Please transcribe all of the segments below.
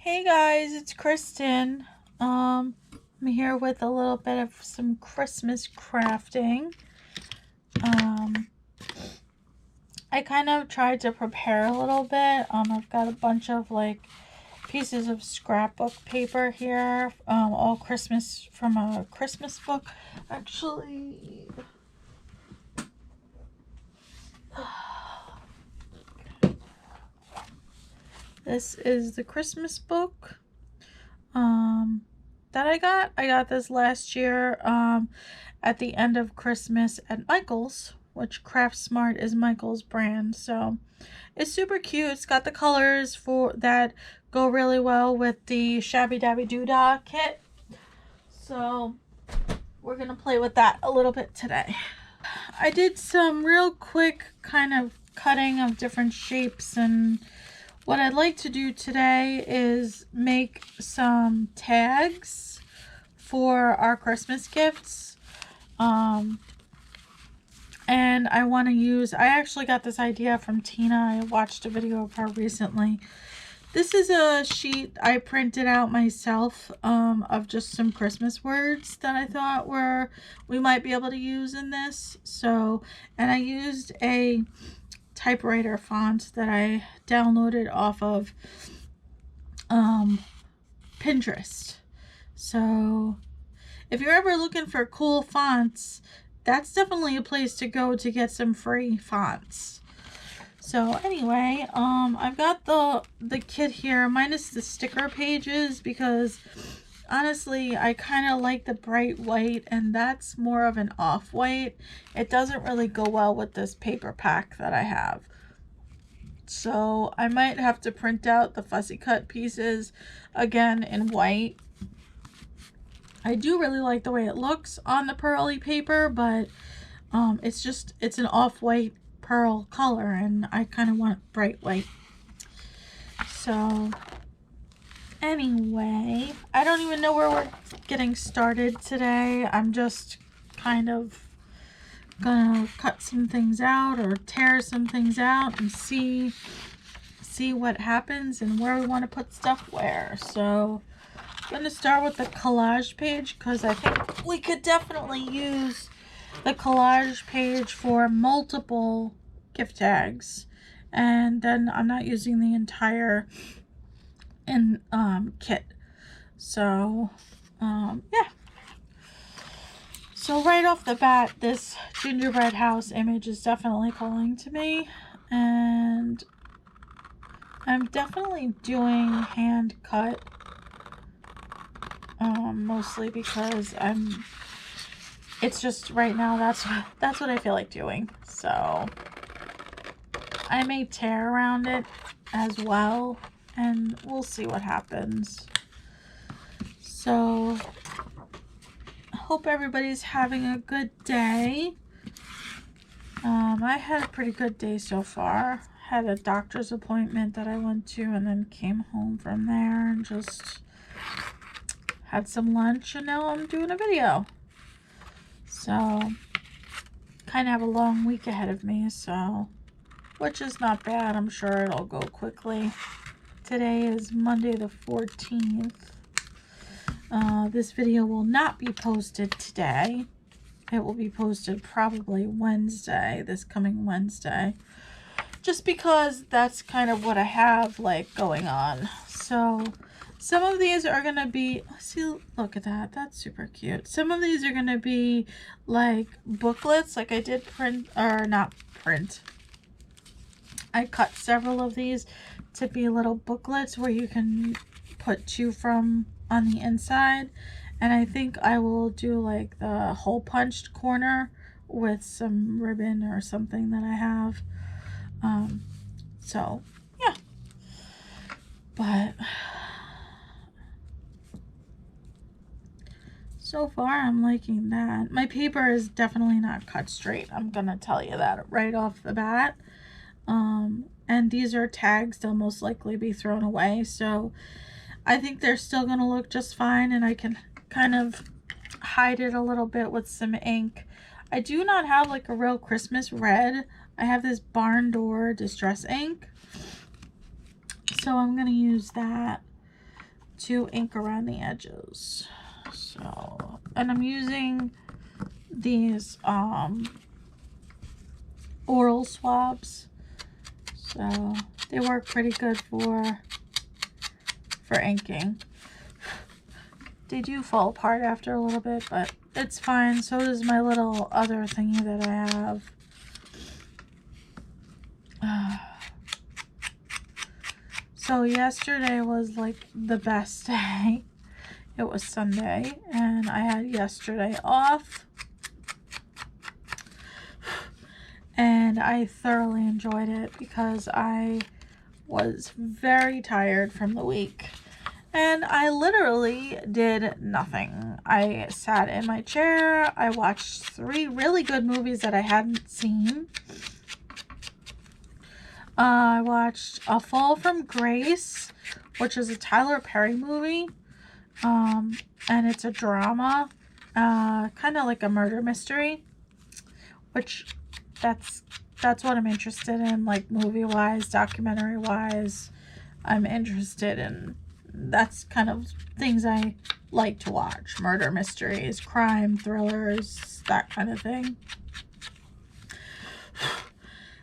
Hey guys, it's Kristen. I'm here with a little bit of some Christmas crafting. I kind of tried to prepare a little bit. I've got a bunch of like pieces of scrapbook paper here, all Christmas from a Christmas book. Actually, this is the Christmas book. That I got. I got this last year at the end of Christmas at Michael's, which Craft Smart is Michael's brand. So it's super cute. It's got the colors for that go really well with the Shabbydabbydoodah kit. So we're gonna play with that a little bit today. I did some real quick kind of cutting of different shapes, and what I'd like to do today is make some tags for our Christmas gifts. And I want to use, I actually got this idea from Tina. I watched a video of her recently. This is a sheet I printed out myself of just some Christmas words that I thought we might be able to use in this. So, and I used a typewriter font that I downloaded off of Pinterest. So if you're ever looking for cool fonts, that's definitely a place to go to get some free fonts. So anyway, I've got the kit here minus the sticker pages because honestly I kind of like the bright white, and that's more of an off-white. It doesn't really go well with this paper pack that I have. So I might have to print out the fussy cut pieces again in white. I do really like the way it looks on the pearly paper, but it's an off-white pearl color, and I kind of want bright white. So anyway, I don't even know where we're getting started today. I'm just kind of gonna cut some things out or tear some things out and see what happens and where we want to put stuff where. So I'm going to start with the collage page because I think we could definitely use the collage page for multiple gift tags, and then I'm not using the entire kit. So yeah. So right off the bat, this gingerbread house image is definitely calling to me, and I'm definitely doing hand cut, mostly because it's just right now that's what I feel like doing. So I may tear around it as well, and we'll see what happens. So hope everybody's having a good day. I had a pretty good day so far. Had a doctor's appointment that I went to, and then came home from there and just had some lunch, and now I'm doing a video. So kind of have a long week ahead of me, so which is not bad. I'm sure it'll go quickly. Today is Monday the 14th. This video will not be posted today. It will be posted probably Wednesday, this coming Wednesday, just because that's kind of what I have like going on. So some of these are going to be, see, look at that. That's super cute. Some of these are going to be like booklets. Like I did print, or not print. I cut several of these to be little booklets where you can put to from on the inside. And I think I will do like the hole punched corner with some ribbon or something that I have. So yeah, but so far I'm liking that. My paper is definitely not cut straight. I'm gonna tell you that right off the bat. And these are tags. They'll most likely be thrown away. So I think they're still gonna look just fine, and I can kind of hide it a little bit with some ink. I do not have like a real Christmas red. I have this Barn Door Distress ink. So I'm gonna use that. to ink around the edges. So, and I'm using these oral swabs. So they work pretty good for inking. They do fall apart after a little bit, but it's fine. So does my little other thingy that I have. So yesterday was like the best day. It was Sunday and I had yesterday off. And I thoroughly enjoyed it because I was very tired from the week. And I literally did nothing. I sat in my chair. I watched 3 really good movies that I hadn't seen. I watched A Fall from Grace, which is a Tyler Perry movie. And it's a drama, kind of like a murder mystery, which that's what I'm interested in, like movie-wise, documentary-wise. I'm interested in, that's kind of things I like to watch. Murder mysteries, crime, thrillers, that kind of thing.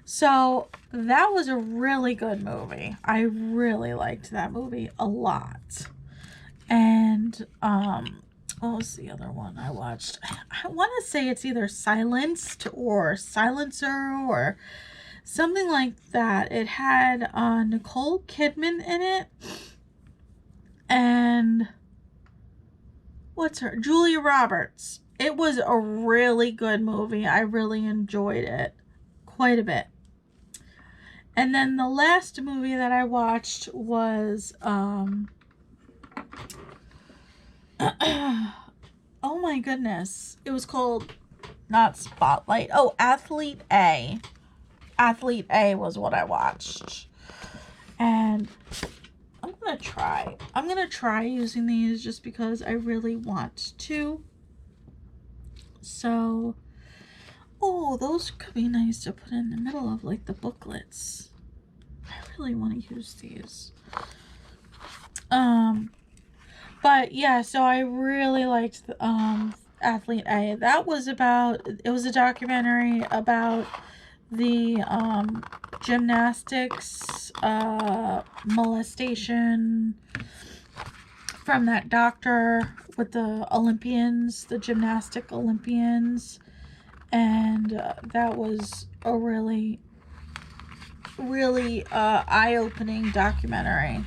So that was a really good movie. I really liked that movie a lot. And what was the other one I watched? I want to say it's either Silenced or Silencer or something like that. It had Nicole Kidman in it. And what's her? Julia Roberts. It was a really good movie. I really enjoyed it quite a bit. And then the last movie that I watched was oh my goodness. It was called, not Spotlight. Oh, Athlete A. Athlete A was what I watched. And I'm going to try using these just because I really want to. So, oh, those could be nice to put in the middle of like the booklets. I really want to use these. But yeah, so I really liked Athlete A. That was about, it was a documentary about the gymnastics molestation from that doctor with the Olympians, the gymnastic Olympians. And that was a really, really eye-opening documentary.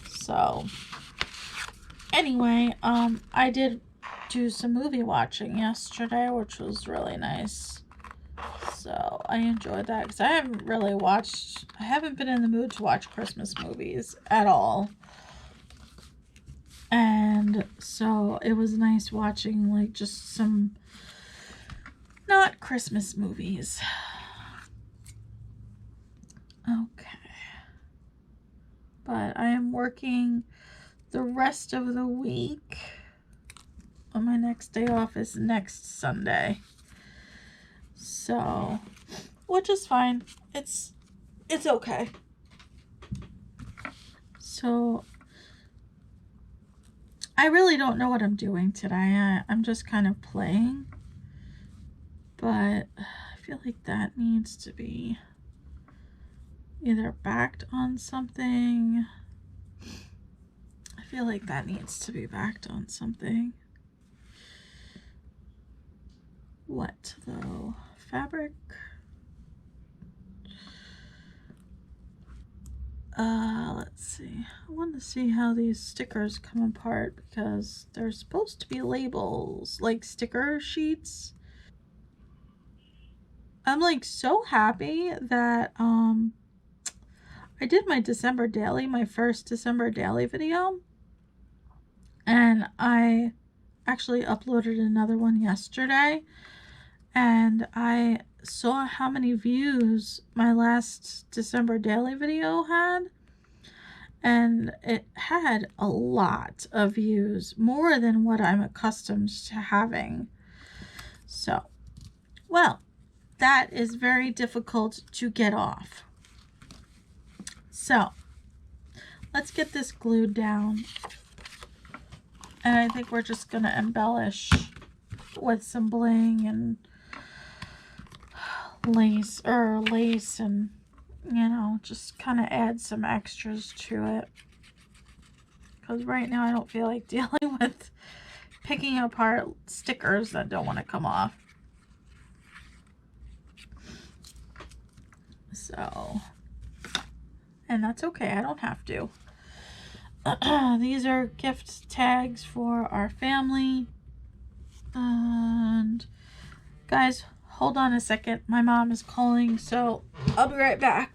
So anyway, I did do some movie watching yesterday, which was really nice. So I enjoyed that because I haven't been in the mood to watch Christmas movies at all. And so it was nice watching like just some not Christmas movies. Okay. But I am working the rest of the week. My next day off is next Sunday. So, which is fine. It's okay. So, I really don't know what I'm doing today. I'm just kind of playing. But I feel like that needs to be either backed on something. I feel like that needs to be backed on something. What though? Fabric. Let's see. I want to see how these stickers come apart because they're supposed to be labels, like sticker sheets. I'm like so happy that I did my December daily, my first December daily video, and I actually uploaded another one yesterday, and I saw how many views my last December daily video had, and it had a lot of views, more than what I'm accustomed to having. So, well, that is very difficult to get off. So, let's get this glued down. And I think we're just going to embellish with some bling and lace and, you know, just kind of add some extras to it. Because right now I don't feel like dealing with picking apart stickers that don't want to come off. So, and that's okay. I don't have to. These are gift tags for our family. And guys, hold on a second. My mom is calling, so I'll be right back.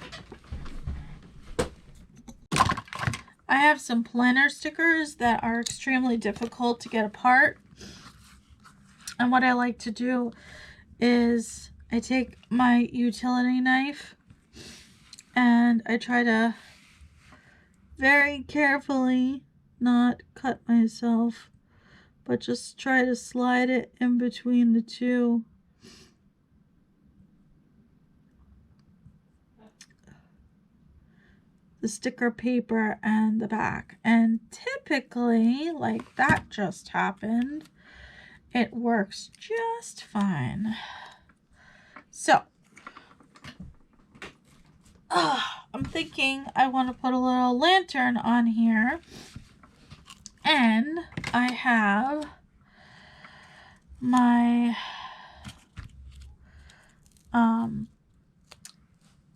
I have some planner stickers that are extremely difficult to get apart. And what I like to do is I take my utility knife and I try to very carefully not cut myself, but just try to slide it in between the two. The sticker paper and the back. And typically, like that just happened, it works just fine. So, I'm thinking I want to put a little lantern on here. And I have my,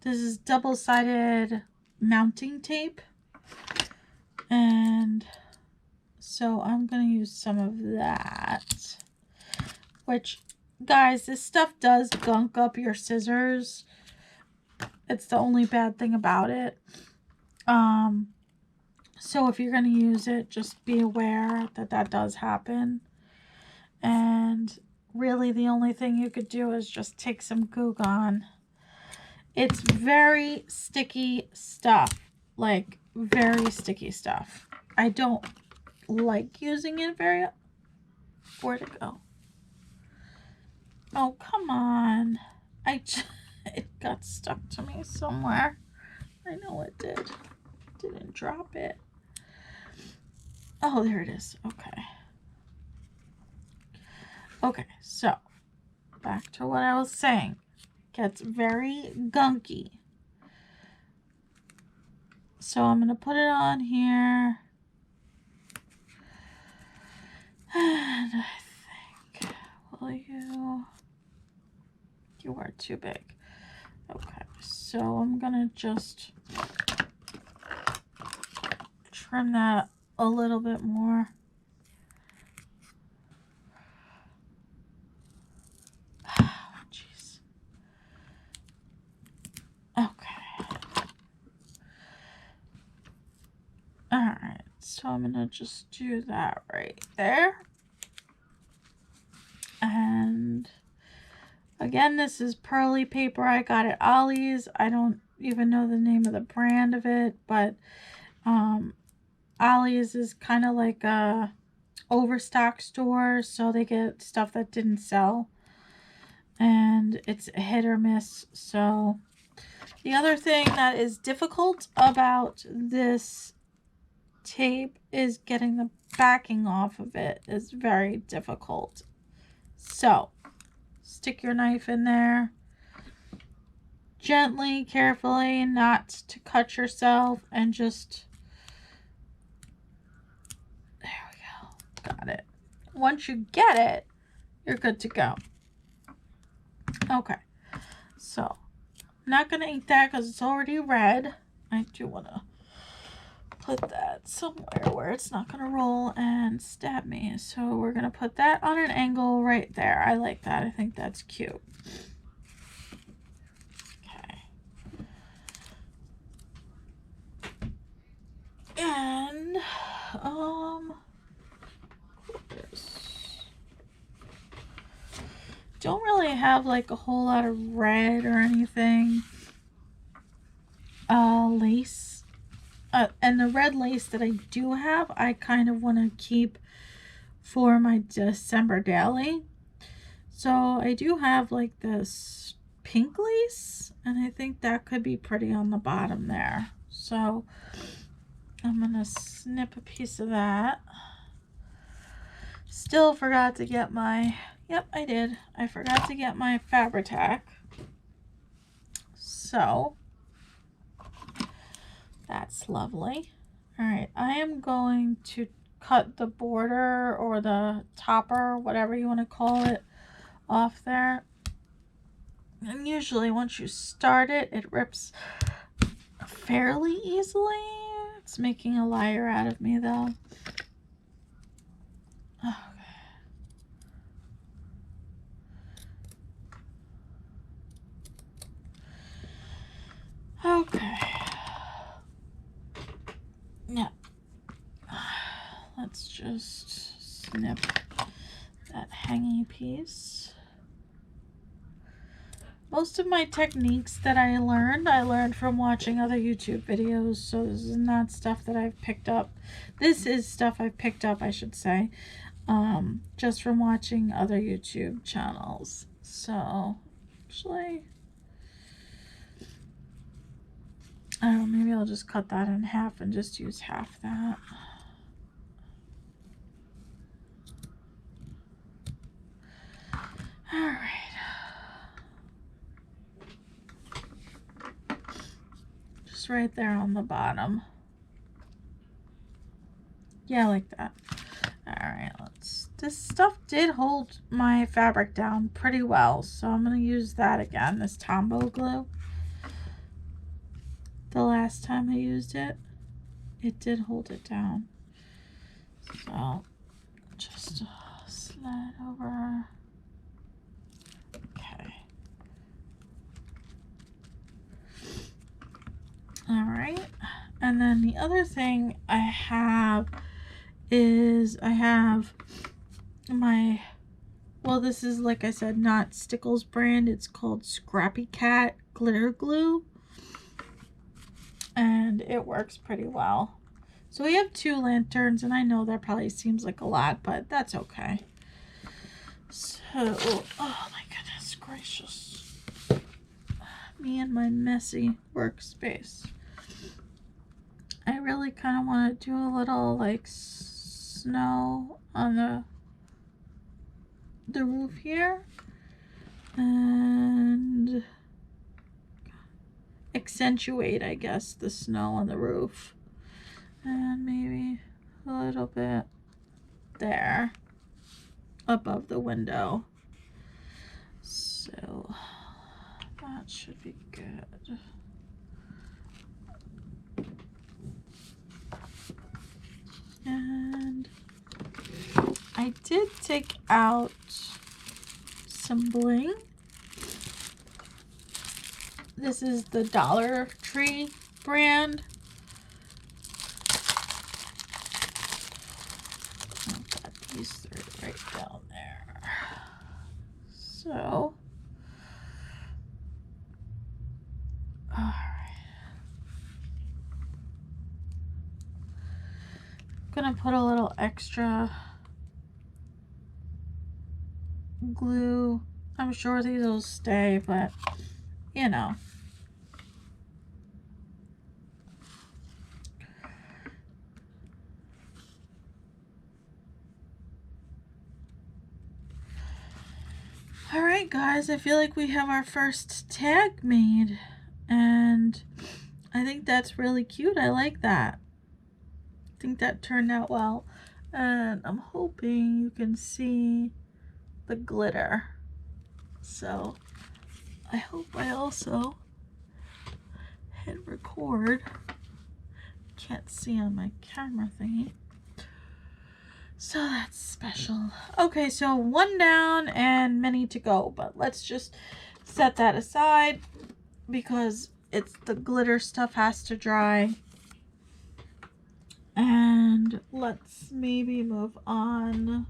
this is double-sided mounting tape. And so I'm going to use some of that. Which, guys, this stuff does gunk up your scissors. It's the only bad thing about it. So if you're going to use it, just be aware that that does happen. And really the only thing you could do is just take some Goo Gone. It's very sticky stuff. Like, very sticky stuff. I don't like using it very... Where'd it go? Oh, come on. It got stuck to me somewhere. I know it did. Didn't drop it. Oh, there it is. Okay. Okay, so back to what I was saying. Gets very gunky. So I'm going to put it on here. And I think, will you are too big. Okay, so I'm going to just trim that a little bit more. Jeez. Okay. Alright, so I'm going to just do that right there. And again, this is pearly paper I got at Ollie's. I don't even know the name of the brand of it, but Ollie's is kind of like a overstock store, so they get stuff that didn't sell. And it's a hit or miss. So the other thing that is difficult about this tape is getting the backing off of it. Is very difficult. So stick your knife in there gently, carefully, not to cut yourself, and just, there we go, got it. Once you get it, you're good to go. Okay, so I'm not going to ink that because it's already red. I do want to put that somewhere where it's not going to roll and stab me. So we're going to put that on an angle right there. I like that. I think that's cute. Okay. And, don't really have like a whole lot of red or anything. Lace. And the red lace that I do have, I kind of want to keep for my December daily. So I do have like this pink lace, and I think that could be pretty on the bottom there. So I'm gonna snip a piece of that. Still forgot to get my, yep, I did. I forgot to get my Fabri-Tac. So that's lovely. All right, I am going to cut the border or the topper, whatever you want to call it, off there. And usually once you start it, it rips fairly easily. It's making a liar out of me though. Okay. Yeah. Let's just snip that hanging piece. Most of my techniques that I learned from watching other YouTube videos, so this is not stuff that I've picked up. This is stuff I've picked up, I should say, just from watching other YouTube channels. So, actually, I don't know, maybe I'll just cut that in half and just use half that. All right. Just right there on the bottom. Yeah, like that. All right, this stuff did hold my fabric down pretty well, so I'm going to use that again, this Tombow glue. The last time I used it, it did hold it down. So, just slide over. Okay. All right. And then the other thing I have is I have my, well, this is, like I said, not Stickles brand. It's called Scrappy Cat glitter glue. And it works pretty well. So we have 2 lanterns, and I know that probably seems like a lot, but that's okay. So, oh my goodness gracious. Me and my messy workspace. I really kind of want to do a little like snow on the roof here. And accentuate, I guess, the snow on the roof. And maybe a little bit there above the window. So that should be good. And I did take out some bling. This is the Dollar Tree brand. I've got these 3 right down there. So, alright. I'm gonna put a little extra glue. I'm sure these will stay, but you know. Alright guys, I feel like we have our first tag made, and I think that's really cute. I like that. I think that turned out well, and I'm hoping you can see the glitter. So I hope I also hit record. Can't see on my camera thingy. So that's special. Okay, so 1 down and many to go, but let's just set that aside because it's the glitter stuff has to dry. And let's maybe move on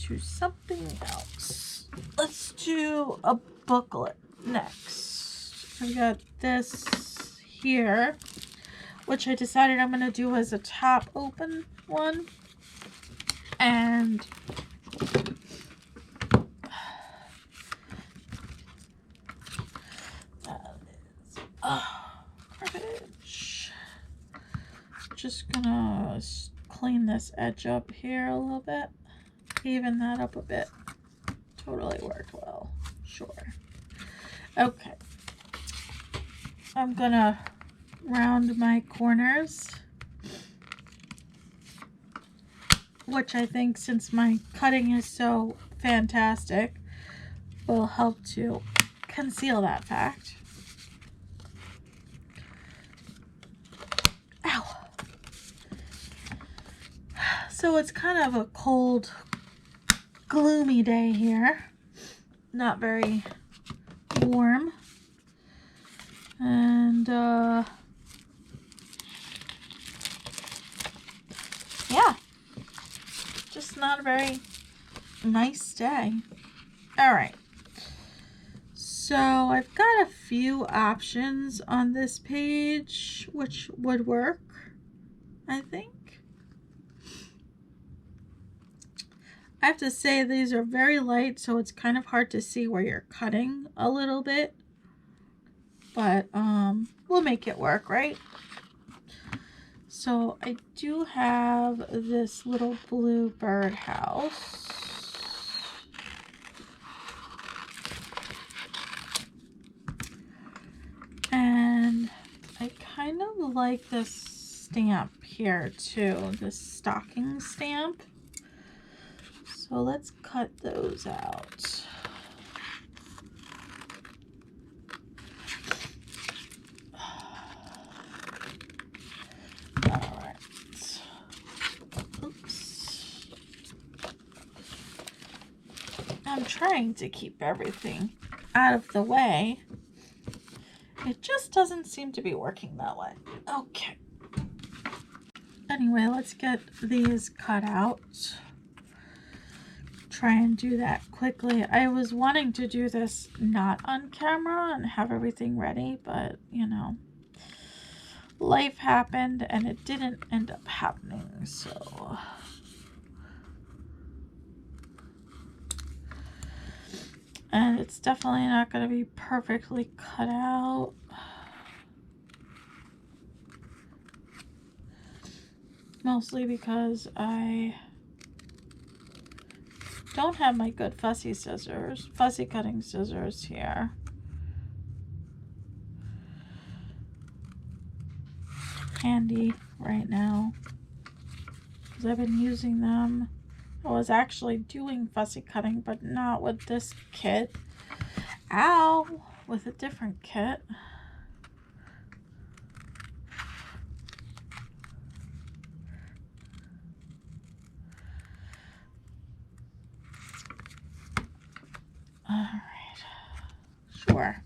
to something else. Let's do a booklet next. I got this here, which I decided I'm going to do as a top open one. And that is garbage. just gonna clean this edge up here a little bit. Even that up a bit. Totally worked well. Sure. Okay. I'm gonna round my corners, which I think, since my cutting is so fantastic, will help to conceal that fact. Ow! So it's kind of a cold, gloomy day here. Not very warm. And yeah, just not a very nice day. All right, so I've got a few options on this page which would work, I think. I have to say these are very light, so it's kind of hard to see where you're cutting a little bit, but we'll make it work, right? So I do have this little blue birdhouse. And I kind of like this stamp here too, this stocking stamp. So let's cut those out. I'm trying to keep everything out of the way. It just doesn't seem to be working that way. Okay. Anyway, let's get these cut out. Try and do that quickly. I was wanting to do this not on camera and have everything ready, but you know, life happened and it didn't end up happening, so... And it's definitely not going to be perfectly cut out. Mostly because I don't have my good fussy cutting scissors here. Handy right now, because I've been using them. I was actually doing fussy cutting, but not with this kit. Ow! With a different kit. Alright. Sure.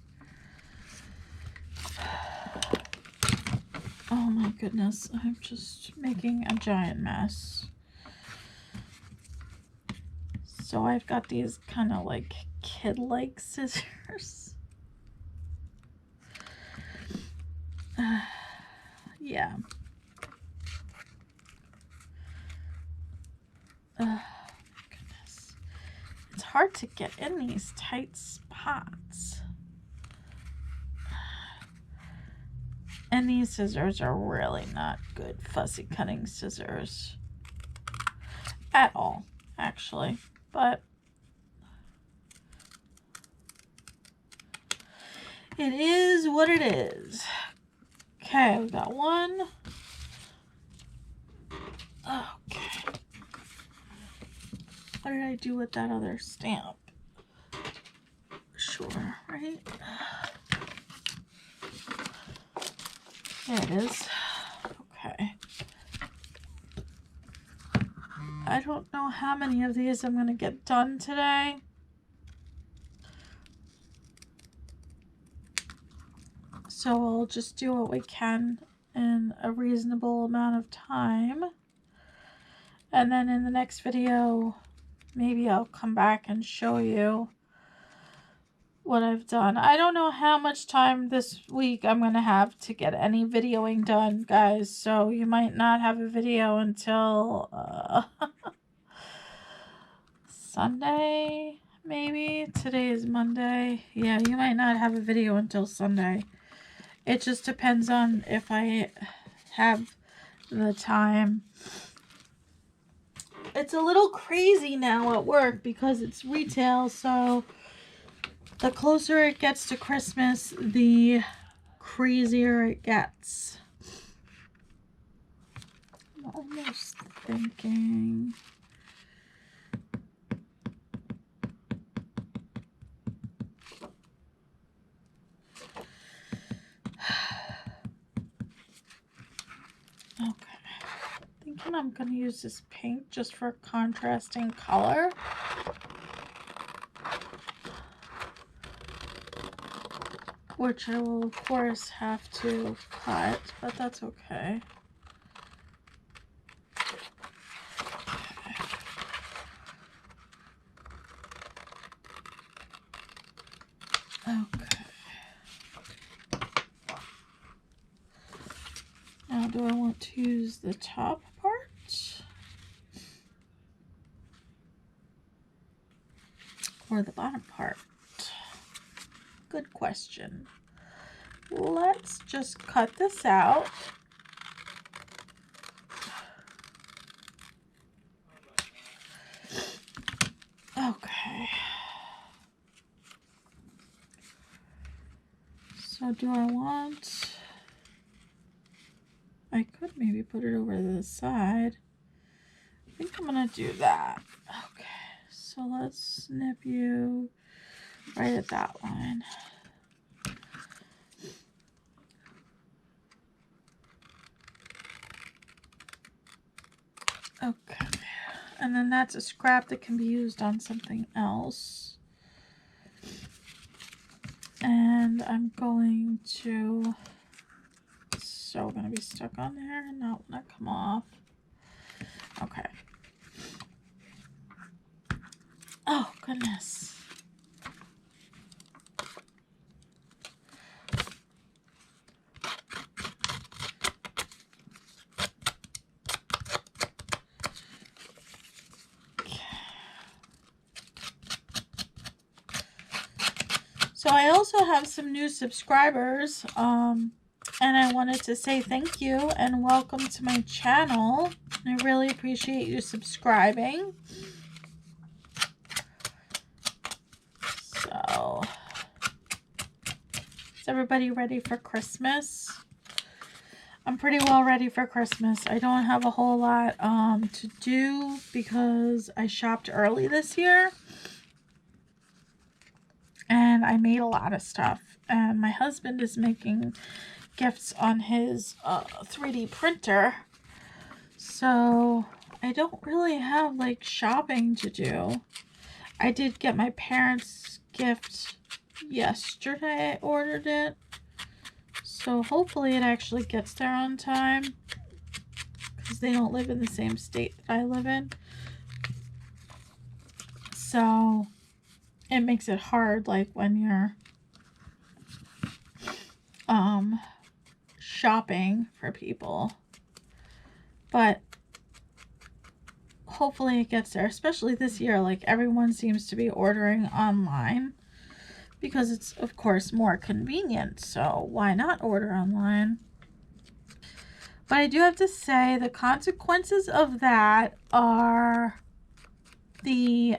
Oh my goodness. I'm just making a giant mess. So I've got these kind of like kid-like scissors. Yeah. Goodness. It's hard to get in these tight spots. And these scissors are really not good fussy cutting scissors. At all, actually. But it is what it is. Okay, we got one. Okay. What did I do with that other stamp? Sure, right? There it is. Okay. I don't know how many of these I'm going to get done today. So we'll just do what we can in a reasonable amount of time. And then in the next video, maybe I'll come back and show you what I've done. I don't know how much time this week I'm going to have to get any videoing done, guys. So you might not have a video until Sunday, maybe. Today is Monday. Yeah, you might not have a video until Sunday. It just depends on if I have the time. It's a little crazy now at work because it's retail, so the closer it gets to Christmas, the crazier it gets. I'm almost thinking... Okay. Thinking I'm going to use this pink just for contrasting color. Which I will, of course, have to cut, but that's okay. Okay. Now, do I want to use the top part or the bottom part? Good question. Let's just cut this out. Okay. So do I want... I could maybe put it over to the side. I think I'm going to do that. Okay. So let's snip you right at that line. Okay, and then that's a scrap that can be used on something else. And I'm going to, it's so going to be stuck on there and not want to come off. Okay. Oh, goodness. So I also have some new subscribers, and I wanted to say thank you and welcome to my channel. I really appreciate you subscribing. So, is everybody ready for Christmas? I'm pretty well ready for Christmas. I don't have a whole lot to do because I shopped early this year. And I made a lot of stuff. And my husband is making gifts on his 3D printer. So I don't really have like shopping to do. I did get my parents' gift yesterday. I ordered it. So hopefully it actually gets there on time. Because they don't live in the same state that I live in. So... it makes it hard, like, when you're shopping for people. But hopefully it gets there, especially this year. Like, everyone seems to be ordering online because it's, of course, more convenient. So why not order online? But I do have to say the consequences of that are the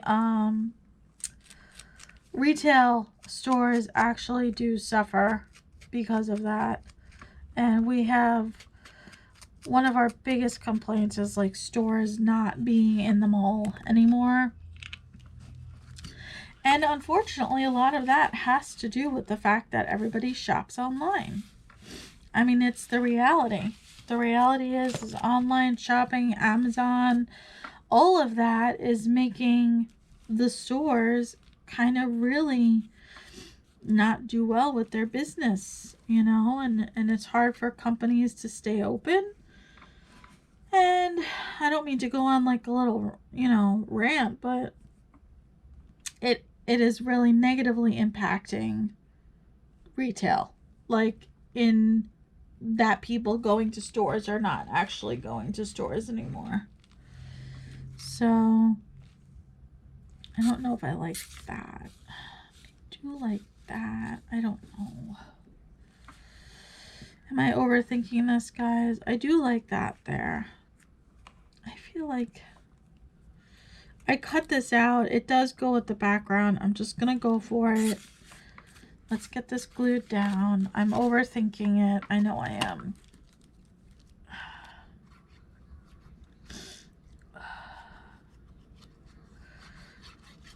retail stores actually do suffer because of that. And we have one of our biggest complaints is like stores not being in the mall anymore. And unfortunately, a lot of that has to do with the fact that everybody shops online. I mean, it's the reality. The reality is online shopping, Amazon, all of that is making the stores kind of really not do well with their business, you know, and it's hard for companies to stay open. And I don't mean to go on like a little, you know, rant, but it is really negatively impacting retail, like in that people going to stores are not actually going to stores anymore. So I don't know if I like that. I do like that. I don't know. Am I overthinking this, guys? I do like that there. I feel like I cut this out. It does go with the background. I'm just going to go for it. Let's get this glued down. I'm overthinking it. I know I am.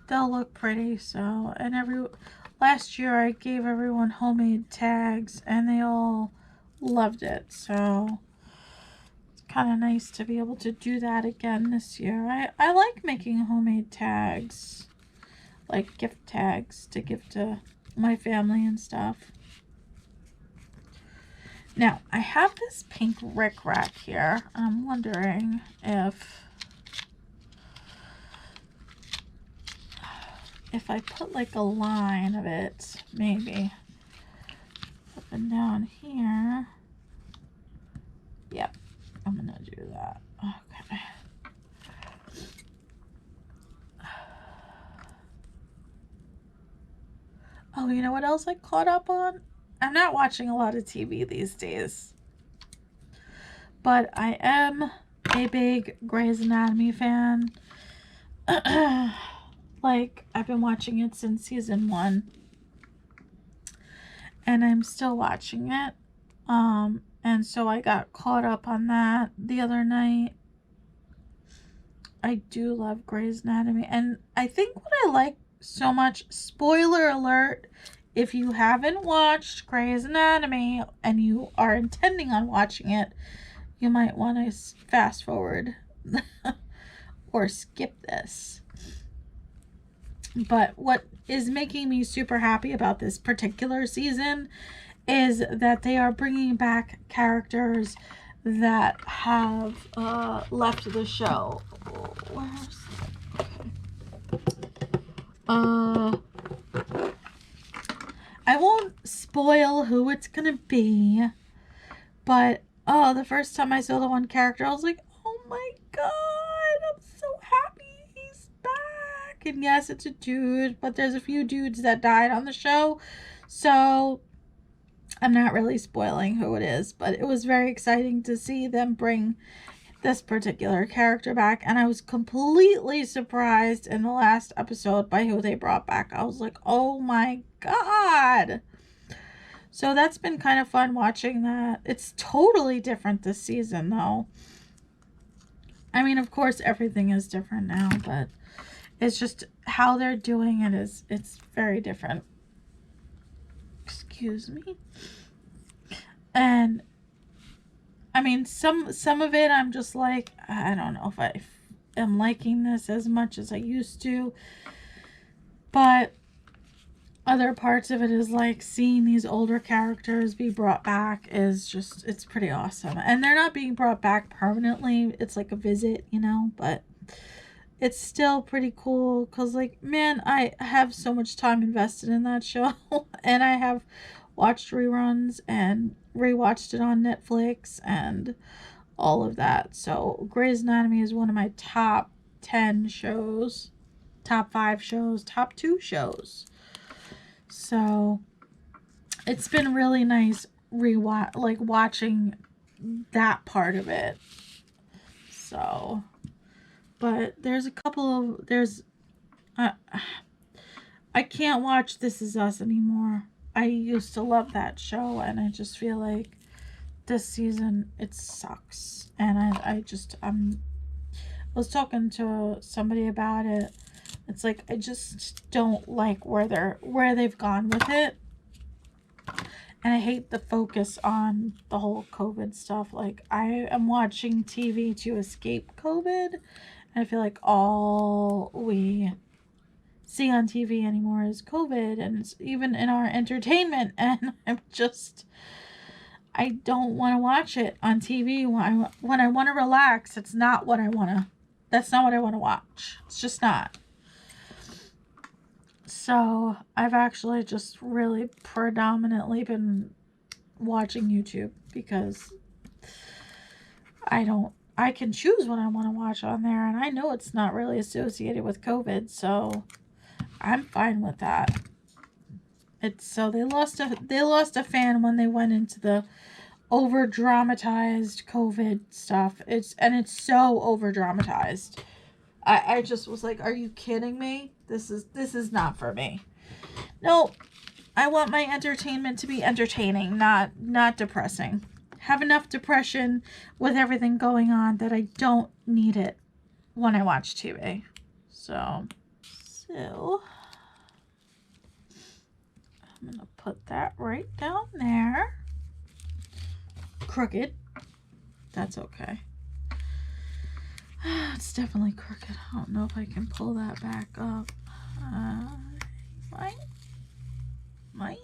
They'll look pretty, so, and last year I gave everyone homemade tags and they all loved it, so it's kind of nice to be able to do that again this year. I like making homemade tags, like gift tags to give to my family and stuff. Now, I have this pink rickrack here. I'm wondering if I put like a line of it, maybe up and down here. Yep, I'm gonna do that. Okay. Oh, you know what else I caught up on? I'm not watching a lot of TV these days, but I am a big Grey's Anatomy fan. Like, I've been watching it since season 1. And I'm still watching it. And so I got caught up on that the other night. I do love Grey's Anatomy. And I think what I like so much, spoiler alert, if you haven't watched Grey's Anatomy and you are intending on watching it, you might want to fast forward or skip this. But what is making me super happy about this particular season is that they are bringing back characters that have left the show. Where's okay. I won't spoil who it's gonna be, but the first time I saw the one character, I was like, oh my god, I'm so happy he's back. And yes, it's a dude, but there's a few dudes that died on the show, so I'm not really spoiling who it is, but it was very exciting to see them bring this particular character back, and I was completely surprised in the last episode by who they brought back. I was like, oh my god. So that's been kind of fun watching that. It's totally different this season, though. I mean, of course, everything is different now, but it's just how they're doing it it's very different. Excuse me. And I mean, some of it I'm just like, I don't know if I am liking this as much as I used to, but other parts of it is like seeing these older characters be brought back is just, it's pretty awesome. And they're not being brought back permanently. It's like a visit, you know, but it's still pretty cool because, like, man, I have so much time invested in that show and I have watched reruns and rewatched it on Netflix and all of that. So Grey's Anatomy is one of my top 10 shows, top 5 shows, top 2 shows. So it's been really nice watching that part of it. So, but there's a couple of, I can't watch This Is Us anymore. I used to love that show, and I just feel like this season it sucks. And I was talking to somebody about it. It's like I just don't like where they've gone with it. And I hate the focus on the whole COVID stuff. Like, I am watching TV to escape COVID. And I feel like all we see on TV anymore is COVID. And it's even in our entertainment. And I don't want to watch it on TV. When I want to relax, that's not what I want to watch. It's just not. So I've actually just really predominantly been watching YouTube because I can choose what I want to watch on there, and I know it's not really associated with COVID, so I'm fine with that. So they lost a fan when they went into the over dramatized COVID stuff. It's so over dramatized. I just was like, are you kidding me? This is not for me. No, I want my entertainment to be entertaining, not depressing. Have enough depression with everything going on that I don't need it when I watch TV. So I'm gonna put that right down there. Crooked. That's okay. It's definitely crooked. I don't know if I can pull that back up. Might.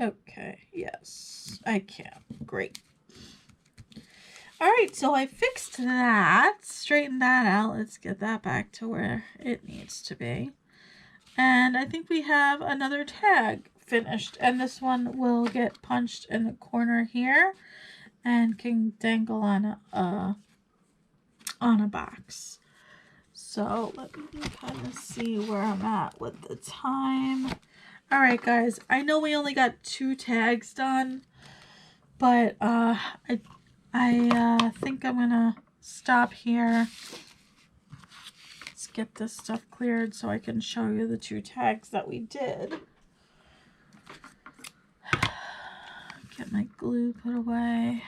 Okay, yes, I can. Great. All right, so I fixed that, straightened that out. Let's get that back to where it needs to be. And I think we have another tag finished, and this one will get punched in the corner here and can dangle on a box. So let me kind of see where I'm at with the time. All right, guys, I know we only got 2 tags done, but I think I'm gonna stop here. Let's get this stuff cleared so I can show you the 2 tags that we did. Get my glue put away.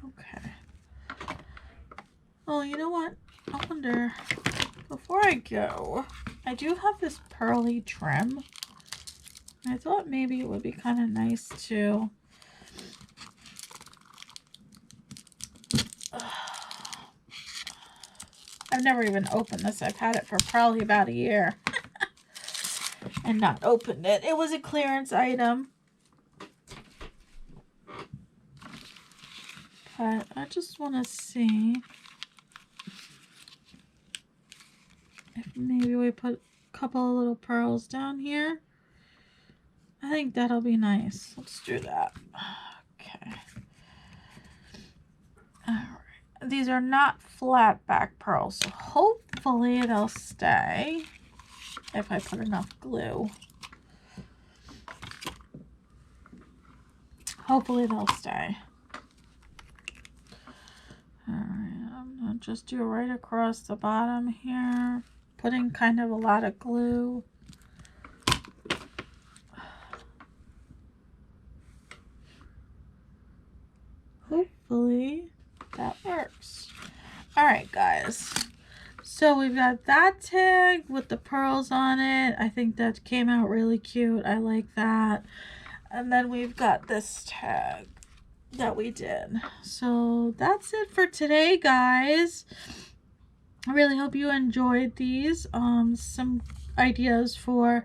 Okay. Well, you know what? I wonder, before I go, I do have this pearly trim. I thought maybe it would be kind of nice to I've never even opened this. I've had it for probably about a year and not opened it. It was a clearance item. But I just want to see if maybe we put a couple of little pearls down here. I think that'll be nice. Let's do that. Okay. Alright. These are not flat back pearls, so hopefully they'll stay if I put enough glue. Hopefully they'll stay. Alright, I'm going to just do right across the bottom here, putting kind of a lot of glue. Hopefully that works. Alright, guys. So we've got that tag with the pearls on it. I think that came out really cute. I like that. And then we've got this tag that we did. So that's it for today, guys. I really hope you enjoyed these. Some ideas for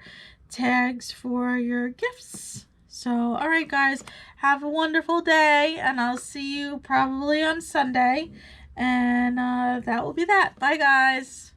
tags for your gifts. So, all right, guys, have a wonderful day, and I'll see you probably on Sunday. And that will be that. Bye, guys.